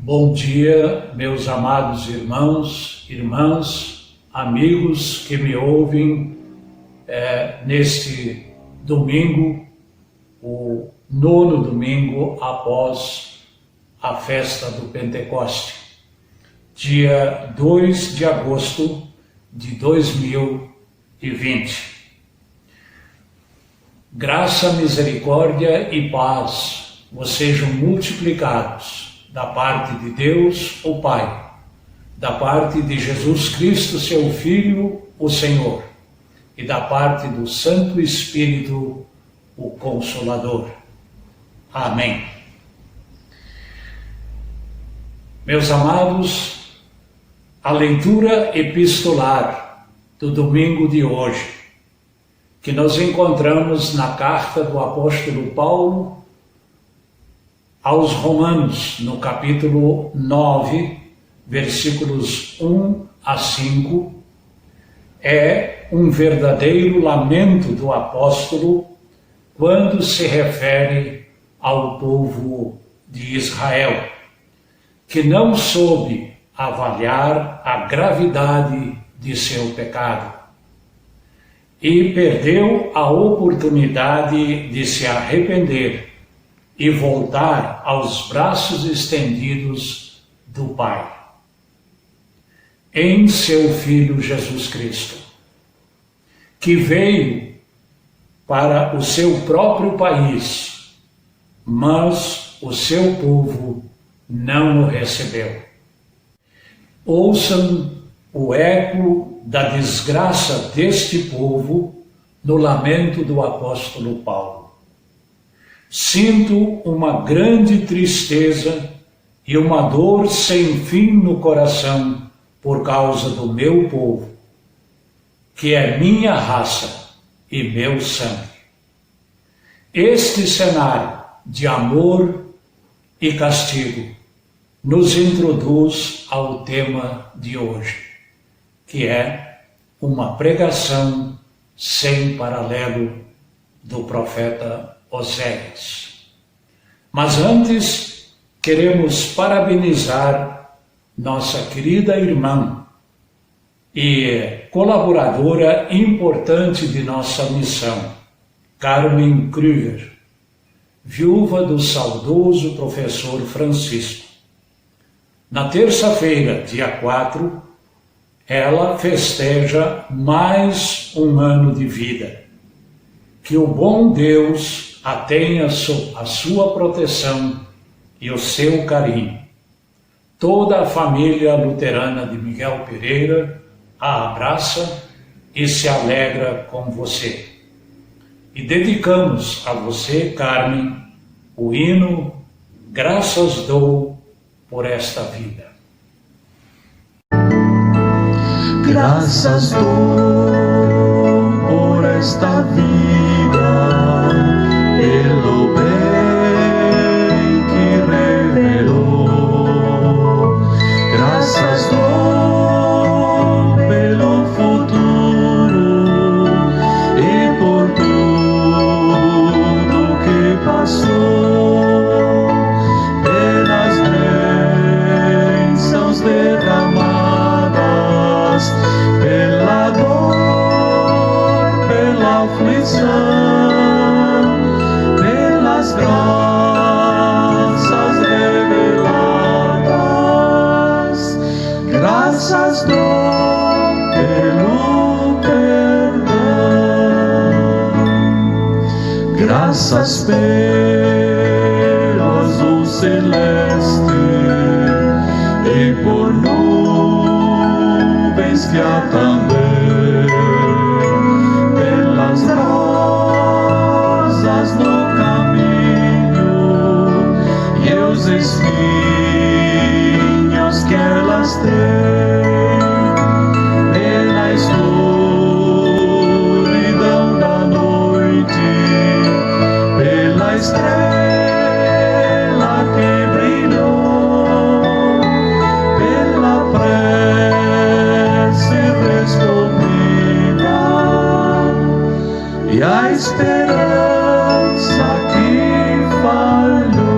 Bom dia, meus amados irmãos, irmãs, amigos que me ouvem neste domingo, o 9º domingo após a festa do Pentecoste, dia 2 de agosto de 2020. Graça, misericórdia e paz vos sejam multiplicados da parte de Deus, o Pai, da parte de Jesus Cristo, seu Filho, o Senhor, e da parte do Santo Espírito, o Consolador. Amém. Meus amados, a leitura epistolar do domingo de hoje, que nós encontramos na carta do apóstolo Paulo aos Romanos, no capítulo 9, versículos 1 a 5, é um verdadeiro lamento do apóstolo quando se refere ao povo de Israel, que não soube avaliar a gravidade de seu pecado e perdeu a oportunidade de se arrepender e voltar aos braços estendidos do Pai, em seu Filho Jesus Cristo, que veio para o seu próprio país, mas o seu povo não o recebeu. Ouçam o eco da desgraça deste povo no lamento do apóstolo Paulo. Sinto uma grande tristeza e uma dor sem fim no coração por causa do meu povo, que é minha raça e meu sangue. Este cenário de amor e castigo nos introduz ao tema de hoje, que é uma pregação sem paralelo do profeta Oséias. Mas antes, queremos parabenizar nossa querida irmã e colaboradora importante de nossa missão, Carmen Krüger, viúva do saudoso professor Francisco. Na terça-feira, dia 4, ela festeja mais um ano de vida. Que o bom Deus a tenha a sua proteção e o seu carinho. Toda a família luterana de Miguel Pereira a abraça e se alegra com você. E dedicamos a você, Carmen, o hino Graças Dou por esta vida. Graças dou por esta vida, pelo bem que revelou. Graças dou pelo futuro e por tudo que passou, pelas bênçãos derramadas, pela dor, pela aflição, pelas graças reveladas. Graças dou pelo perdão, graças pelo azul celeste e por nuvens que há também, pelas rosas no caminho e os espinhos que elas têm, pela escuridão da noite, pela estrela que brilhou, pela prece respondida e a esperança que falhou.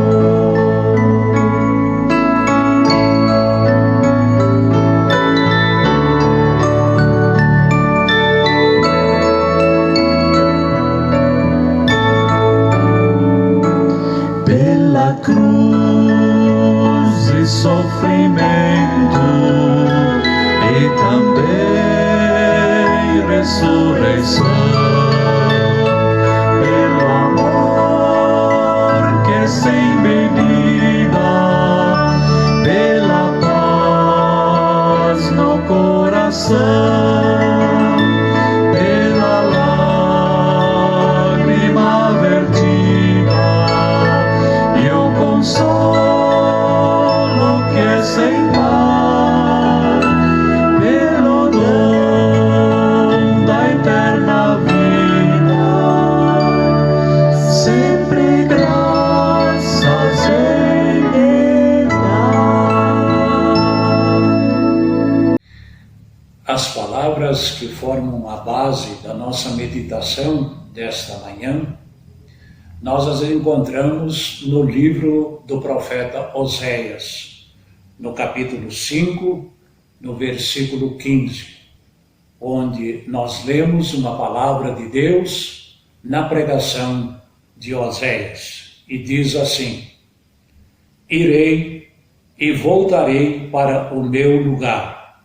da cruz e sofrimento e também ressurreição, pelo amor que é sem medida, pela paz no coração, pela lágrima vertida e o consolo que é sem par, pelo dom da eterna vida, sempre graças Ele dá. As palavras que formam a base da nossa meditação desta manhã, nós as encontramos no livro do profeta Oséias, no capítulo 5, no versículo 15, onde nós lemos uma palavra de Deus na pregação de Oséias, e diz assim: irei e voltarei para o meu lugar,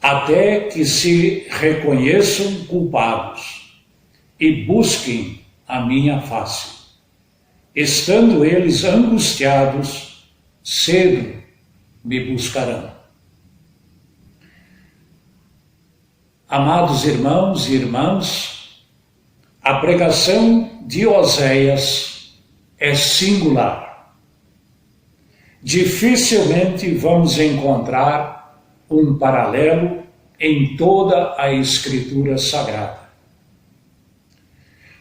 até que se reconheçam culpados e busquem a minha face. Estando eles angustiados, cedo me buscarão. Amados irmãos e irmãs, a pregação de Oséias é singular. Dificilmente vamos encontrar um paralelo em toda a Escritura Sagrada.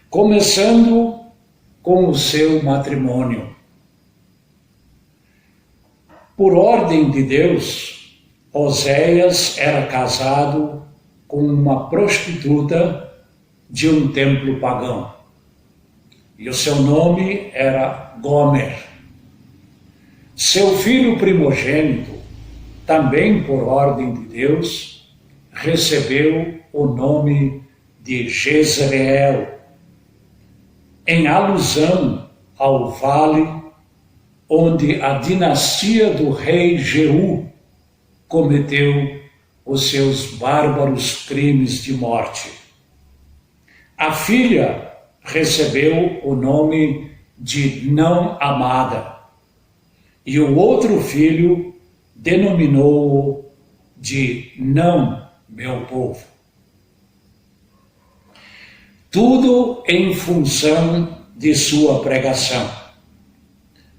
Começando com o seu matrimônio. Por ordem de Deus, Oséias era casado com uma prostituta de um templo pagão, e o seu nome era Gomer. Seu filho primogênito, também por ordem de Deus, recebeu o nome de Jezreel, em alusão ao vale onde a dinastia do rei Jeú cometeu os seus bárbaros crimes de morte. A filha recebeu o nome de não amada, e o outro filho denominou-o de não meu povo. Tudo em função de sua pregação.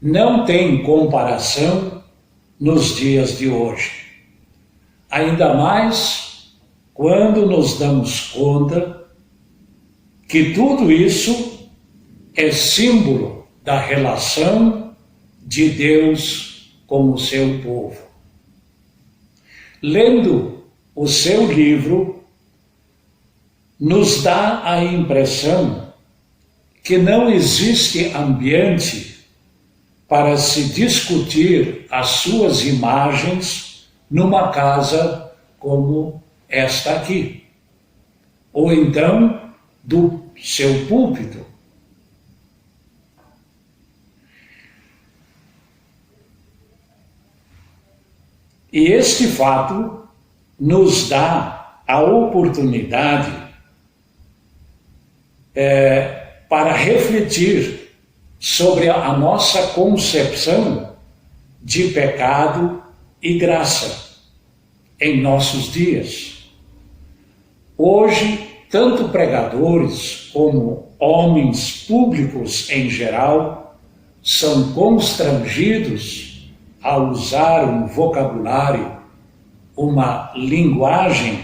Não tem comparação nos dias de hoje. Ainda mais quando nos damos conta que tudo isso é símbolo da relação de Deus com o seu povo. Lendo o seu livro, nos dá a impressão que não existe ambiente para se discutir as suas imagens numa casa como esta aqui, ou então do seu púlpito. E este fato nos dá a oportunidade para refletir sobre a nossa concepção de pecado e graça em nossos dias. Hoje, tanto pregadores como homens públicos em geral são constrangidos a usar um vocabulário, uma linguagem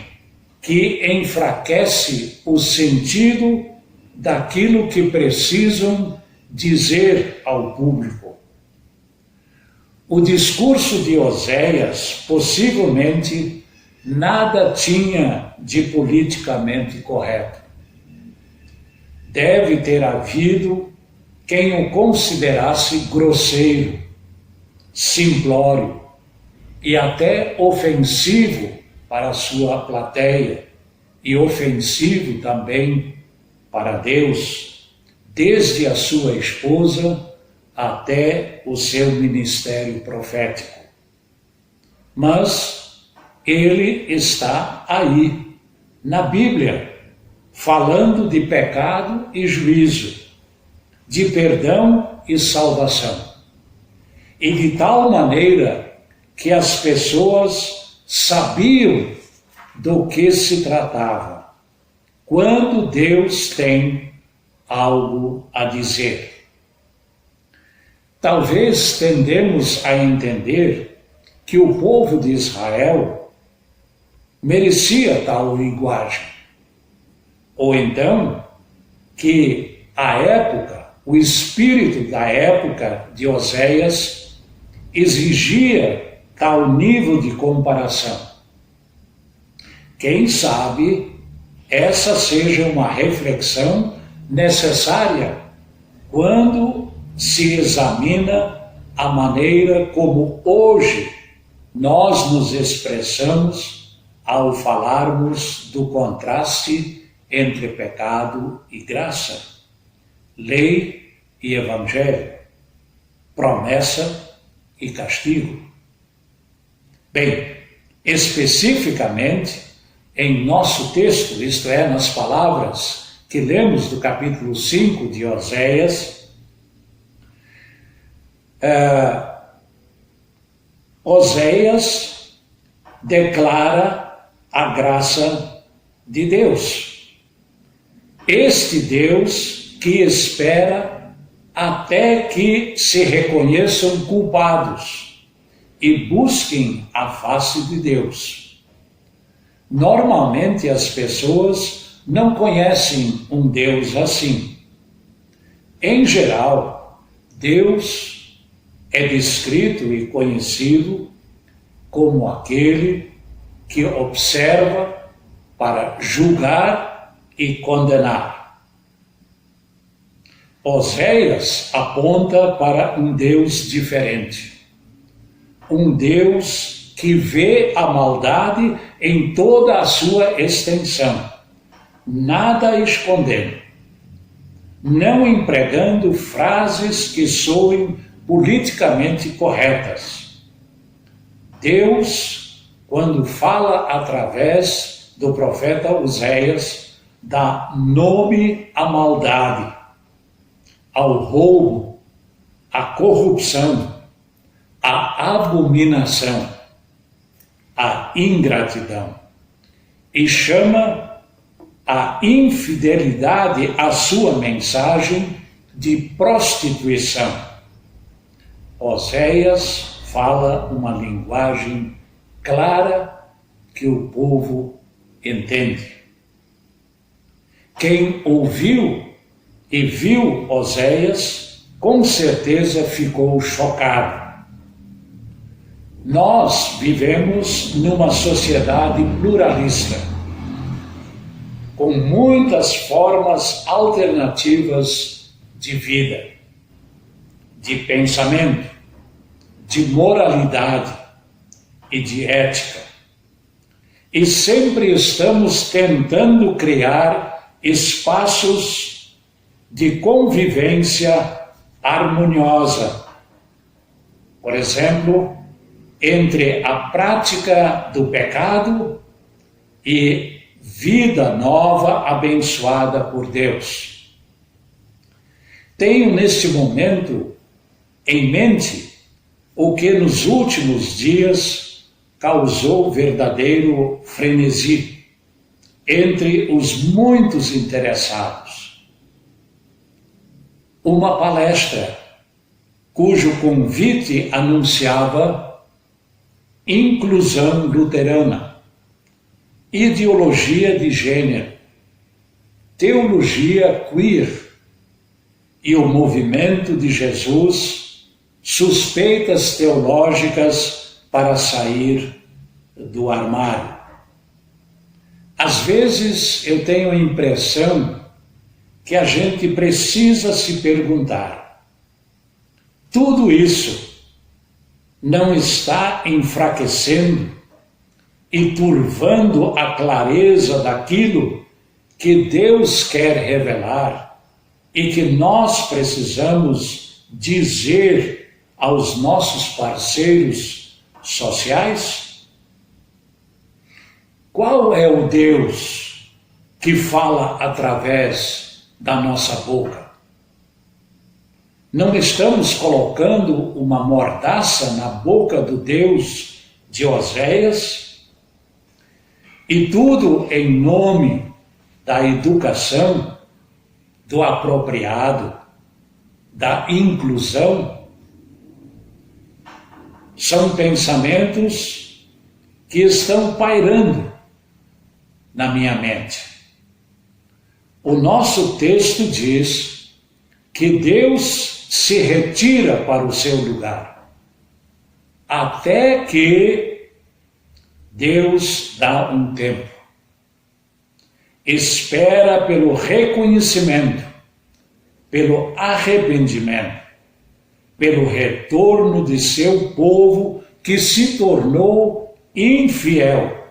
que enfraquece o sentido daquilo que precisam dizer ao público. O discurso de Oséias possivelmente nada tinha de politicamente correto. Deve ter havido quem o considerasse grosseiro, simplório e até ofensivo para a sua plateia e ofensivo também para Deus, desde a sua esposa até o seu ministério profético. Mas ele está aí, na Bíblia, falando de pecado e juízo, de perdão e salvação. E de tal maneira que as pessoas sabiam do que se tratava, quando Deus tem algo a dizer. Talvez tendemos a entender que o povo de Israel merecia tal linguagem, ou então que a época, o espírito da época de Oséias exigia tal nível de comparação. Quem sabe essa seja uma reflexão necessária quando se examina a maneira como hoje nós nos expressamos ao falarmos do contraste entre pecado e graça, lei e evangelho, promessa e castigo. Bem, especificamente em nosso texto, isto é, nas palavras que lemos do capítulo 5 de Oséias, Oséias declara a graça de Deus. Este Deus que espera até que se reconheçam culpados e busquem a face de Deus. Normalmente as pessoas não conhecem um Deus assim. Em geral, Deus é descrito e conhecido como aquele que observa para julgar e condenar. Oséias aponta para um Deus diferente, um Deus que vê a maldade em toda a sua extensão, nada escondendo, não empregando frases que soem politicamente corretas. Deus, quando fala através do profeta Oséias, dá nome à maldade, ao roubo, à corrupção, à abominação, à ingratidão, e chama a infidelidade à sua mensagem de prostituição. Oséias fala uma linguagem clara que o povo entende. Quem ouviu e viu Oséias, com certeza ficou chocado. Nós vivemos numa sociedade pluralista, com muitas formas alternativas de vida, de pensamento, de moralidade e de ética. E sempre estamos tentando criar espaços de convivência harmoniosa. Por exemplo, entre a prática do pecado e vida nova abençoada por Deus. Tenho neste momento em mente o que nos últimos dias causou verdadeiro frenesi entre os muitos interessados. Uma palestra cujo convite anunciava inclusão luterana, ideologia de gênero, teologia queer e o movimento de Jesus, suspeitas teológicas para sair do armário. Às vezes eu tenho a impressão que a gente precisa se perguntar: tudo isso não está enfraquecendo e turvando a clareza daquilo que Deus quer revelar e que nós precisamos dizer aos nossos parceiros sociais? Qual é o Deus que fala através da nossa boca? Não estamos colocando uma mordaça na boca do Deus de Oséias? E tudo em nome da educação, do apropriado, da inclusão? São pensamentos que estão pairando na minha mente. O nosso texto diz que Deus se retira para o seu lugar, até que Deus dá um tempo. Espera pelo reconhecimento, pelo arrependimento, pelo retorno de seu povo que se tornou infiel.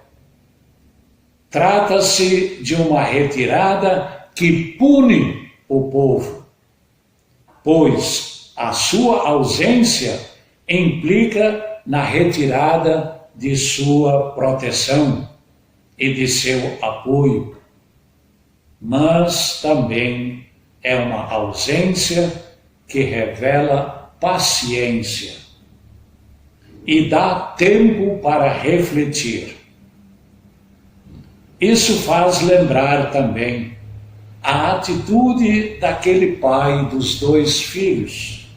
Trata-se de uma retirada que pune o povo, pois a sua ausência implica na retirada de sua proteção e de seu apoio, mas também é uma ausência que revela paciência e dá tempo para refletir. Isso faz lembrar também a atitude daquele pai dos 2 filhos,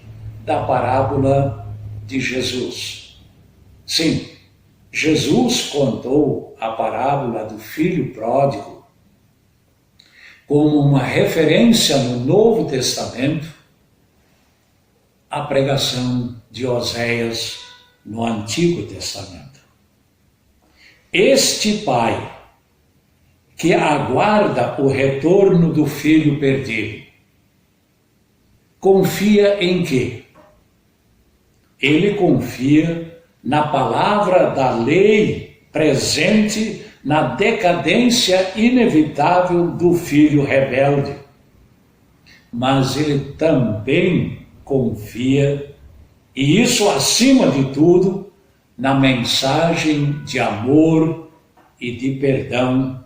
da parábola de Jesus. Sim, Jesus contou a parábola do filho pródigo como uma referência no Novo Testamento à pregação de Oséias no Antigo Testamento. Este pai que aguarda o retorno do filho perdido, confia em quê? Ele confia na palavra da lei presente na decadência inevitável do filho rebelde. Mas ele também confia, e isso acima de tudo, na mensagem de amor e de perdão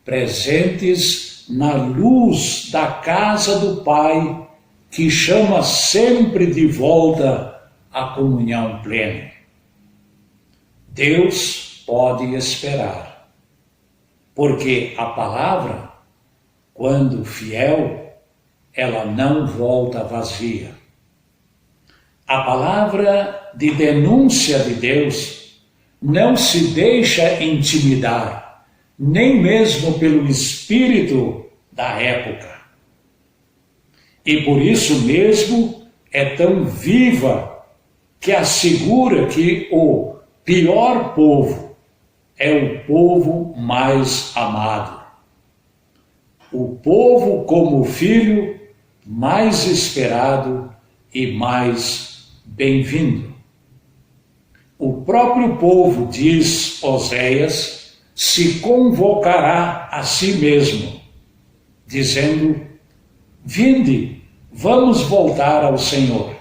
presentes na luz da casa do Pai, que chama sempre de volta à comunhão plena. Deus pode esperar, porque a palavra, quando fiel, ela não volta vazia. A palavra de denúncia de Deus não se deixa intimidar, nem mesmo pelo espírito da época. E por isso mesmo é tão viva que assegura que o pior povo é o povo mais amado. O povo como filho mais esperado e mais bem-vindo. O próprio povo, diz Oséias, se convocará a si mesmo, dizendo: vinde, vamos voltar ao Senhor.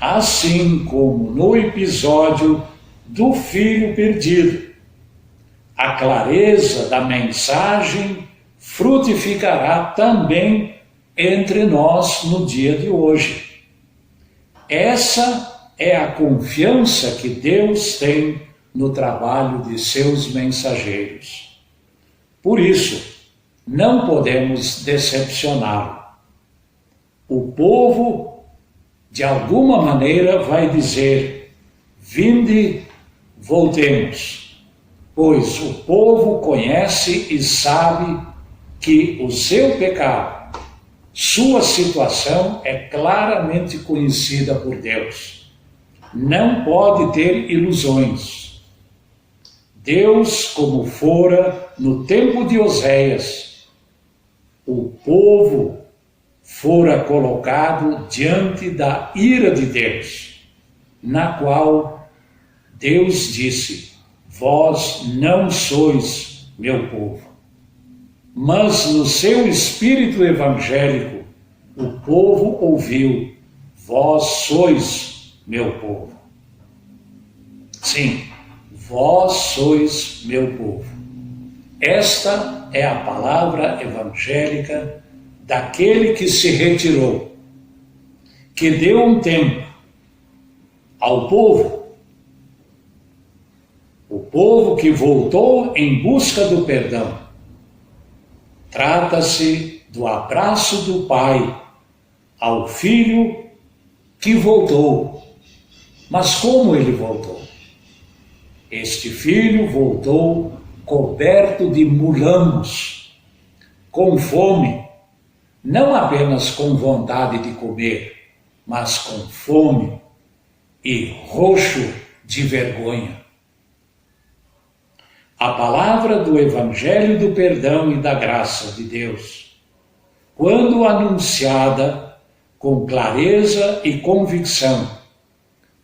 Assim como no episódio do filho perdido, a clareza da mensagem frutificará também entre nós no dia de hoje. Essa é a confiança que Deus tem no trabalho de seus mensageiros. Por isso, não podemos decepcioná-lo. O povo, de alguma maneira, vai dizer: vinde, voltemos, pois o povo conhece e sabe que o seu pecado, sua situação é claramente conhecida por Deus. Não pode ter ilusões. Deus, como fora no tempo de Oséias, o povo fora colocado diante da ira de Deus, na qual Deus disse: vós não sois meu povo. Mas no seu espírito evangélico, o povo ouviu: vós sois meu povo. Sim, vós sois meu povo. Esta é a palavra evangélica daquele que se retirou, que deu um tempo ao povo, o povo que voltou em busca do perdão. Trata-se do abraço do Pai ao Filho que voltou. Mas como ele voltou? Este Filho voltou coberto de mulambos, com fome, não apenas com vontade de comer, mas com fome e roxo de vergonha. A palavra do Evangelho do perdão e da graça de Deus, quando anunciada com clareza e convicção,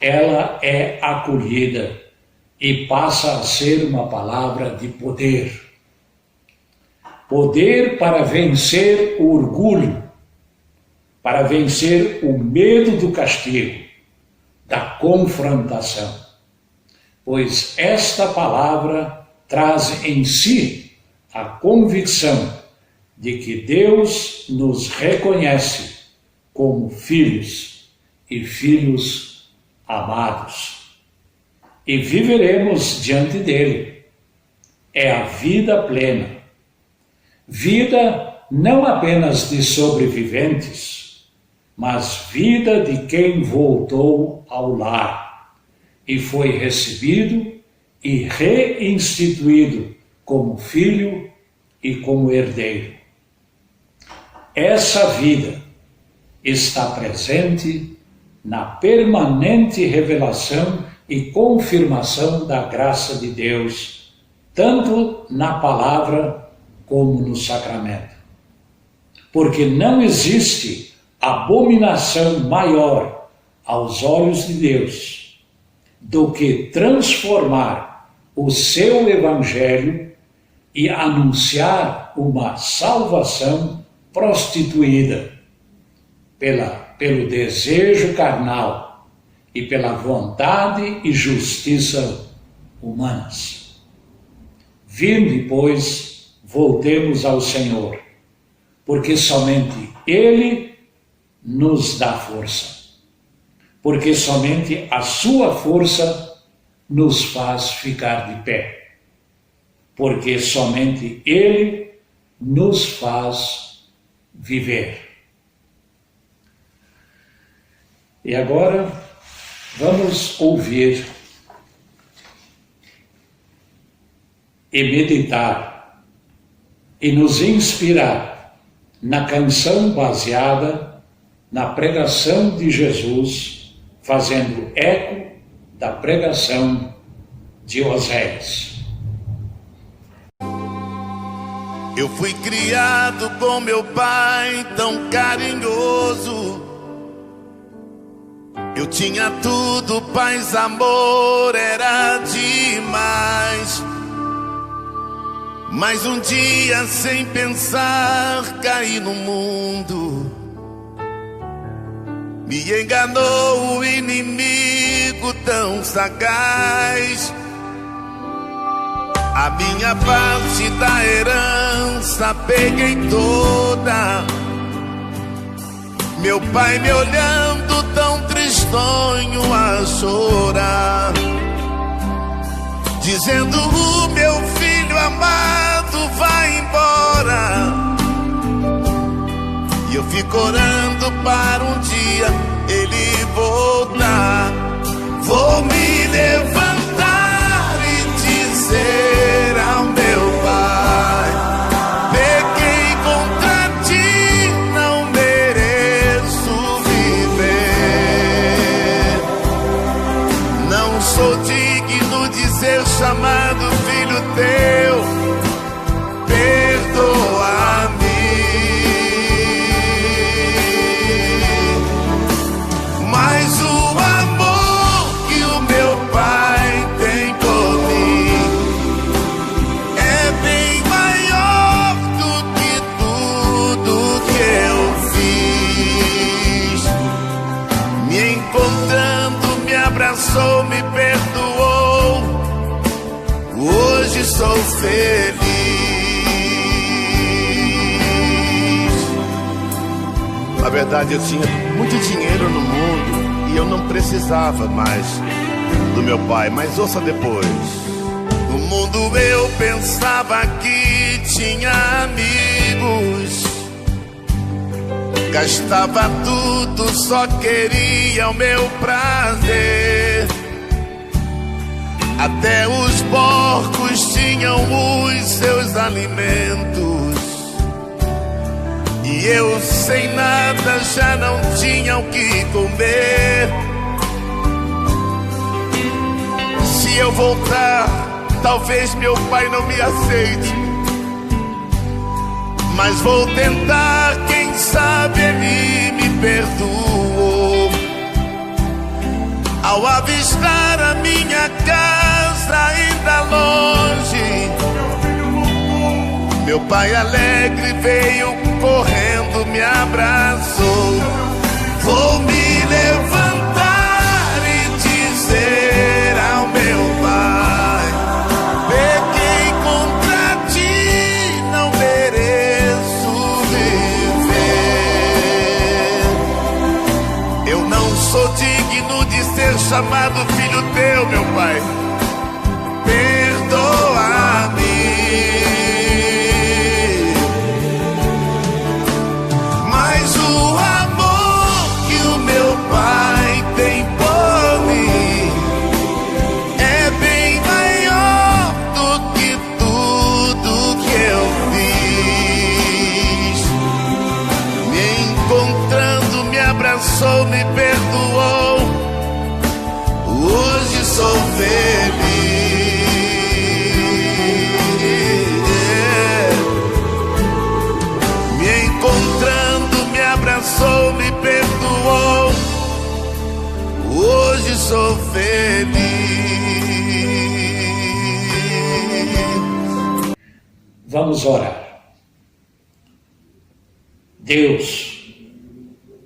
ela é acolhida e passa a ser uma palavra de poder. Poder para vencer o orgulho, para vencer o medo do castigo, da confrontação. Pois esta palavra traz em si a convicção de que Deus nos reconhece como filhos e filhos amados. E viveremos diante dele. É a vida plena. Vida não apenas de sobreviventes, mas vida de quem voltou ao lar e foi recebido e reinstituído como filho e como herdeiro. Essa vida está presente na permanente revelação e confirmação da graça de Deus, tanto na palavra como no sacramento. Porque não existe abominação maior aos olhos de Deus do que transformar o seu evangelho e anunciar uma salvação prostituída pelo desejo carnal e pela vontade e justiça humanas. Vinde, pois, voltemos ao Senhor, porque somente Ele nos dá força, porque somente a sua força nos faz ficar de pé, porque somente Ele nos faz viver. E agora vamos ouvir e meditar e nos inspirar na canção baseada na pregação de Jesus, fazendo eco da pregação de Oséias. Eu fui criado com meu pai tão carinhoso. Eu tinha tudo, paz, amor, era demais. Mas um dia, sem pensar, caí no mundo. Me enganou o inimigo tão sagaz. A minha parte da herança peguei toda. Meu pai me olhando tão tristonho a chorar, dizendo: o meu filho amado vai embora. E eu fico orando para um dia ele voltar. Vou me levantar e dizer ao meu pai: pequei contra ti, não mereço viver. Não sou digno de ser chamado filho teu, perdoa-me. Mas o amor que o meu pai sou feliz. Na verdade, eu tinha muito dinheiro no mundo e eu não precisava mais do meu pai. Mas ouça depois. No mundo eu pensava que tinha amigos, gastava tudo, só queria o meu prazer. Até os porcos tinham os seus alimentos, e eu sem nada já não tinha o que comer. Se eu voltar, talvez meu pai não me aceite, mas vou tentar, quem sabe ele me perdoou. Ao avistar a minha casa ainda longe, meu pai alegre veio correndo, me abraçou. Vou me levantar e dizer ao meu pai: pequei contra ti, não mereço viver. Eu não sou digno de ser chamado filho teu, meu pai. Perdoa-me. Mas o amor que o meu pai tem por mim é bem maior do que tudo que eu fiz. Me encontrando, me abraçou, me perdoou. Hoje sou feliz. Me encontrando, me abraçou, me perdoou. Hoje sou feliz. Vamos orar. Deus,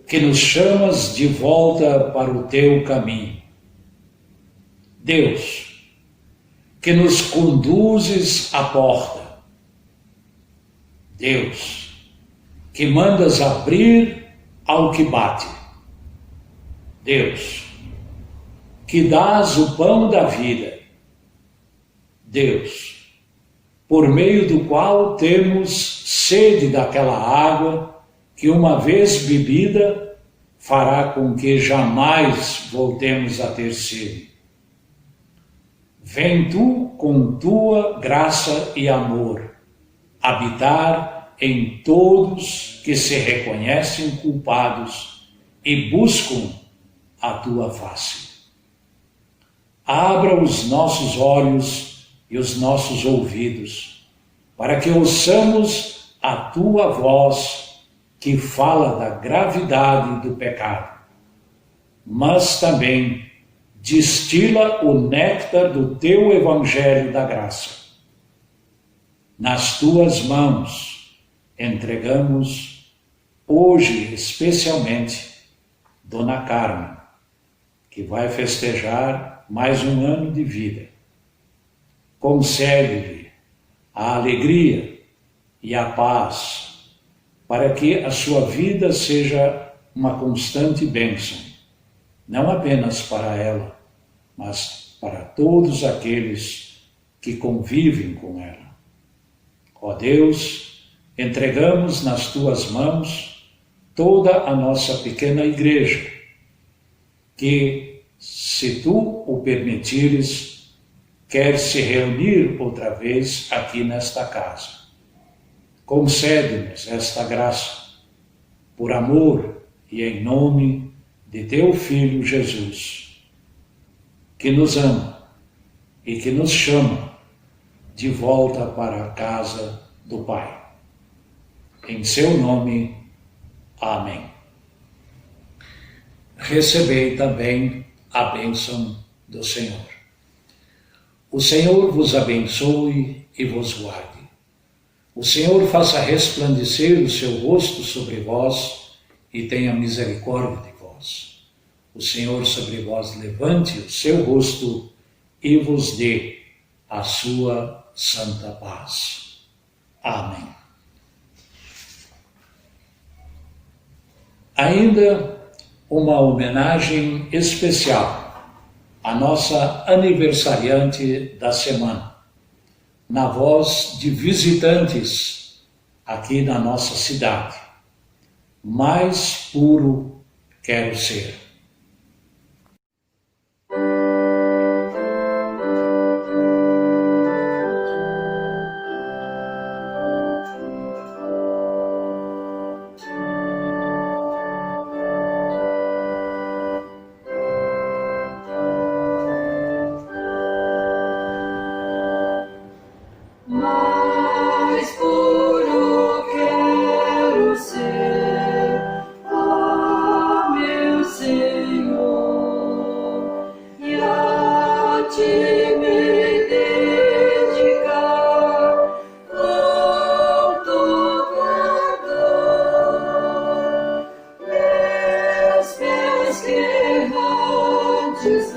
que nos chamas de volta para o teu caminho. Deus, que nos conduzes à porta. Deus, que mandas abrir ao que bate. Deus, que dás o pão da vida. Deus, por meio do qual temos sede daquela água que, uma vez bebida, fará com que jamais voltemos a ter sede. Vem tu com tua graça e amor habitar em todos que se reconhecem culpados e buscam a tua face. Abra os nossos olhos e os nossos ouvidos, para que ouçamos a tua voz que fala da gravidade do pecado, mas também destila o néctar do teu evangelho da graça. Nas tuas mãos entregamos hoje especialmente Dona Carmen, que vai festejar mais um ano de vida. Concede-lhe a alegria e a paz, para que a sua vida seja uma constante bênção, não apenas para ela, mas para todos aqueles que convivem com ela. Ó Deus, entregamos nas tuas mãos toda a nossa pequena igreja, que, se tu o permitires, quer se reunir outra vez aqui nesta casa. Concede-nos esta graça, por amor e em nome de teu Filho Jesus, que nos ama e que nos chama de volta para a casa do Pai. Em seu nome, amém. Recebei também a bênção do Senhor. O Senhor vos abençoe e vos guarde. O Senhor faça resplandecer o seu rosto sobre vós e tenha misericórdia de vós. O Senhor sobre vós levante o seu rosto e vos dê a sua santa paz. Amém. Ainda uma homenagem especial à nossa aniversariante da semana, na voz de visitantes aqui na nossa cidade. Mais puro quero ser. Mais puro quero ser, ó meu Senhor, e a Ti me dedicar com todo ardor. Meus pés que errantes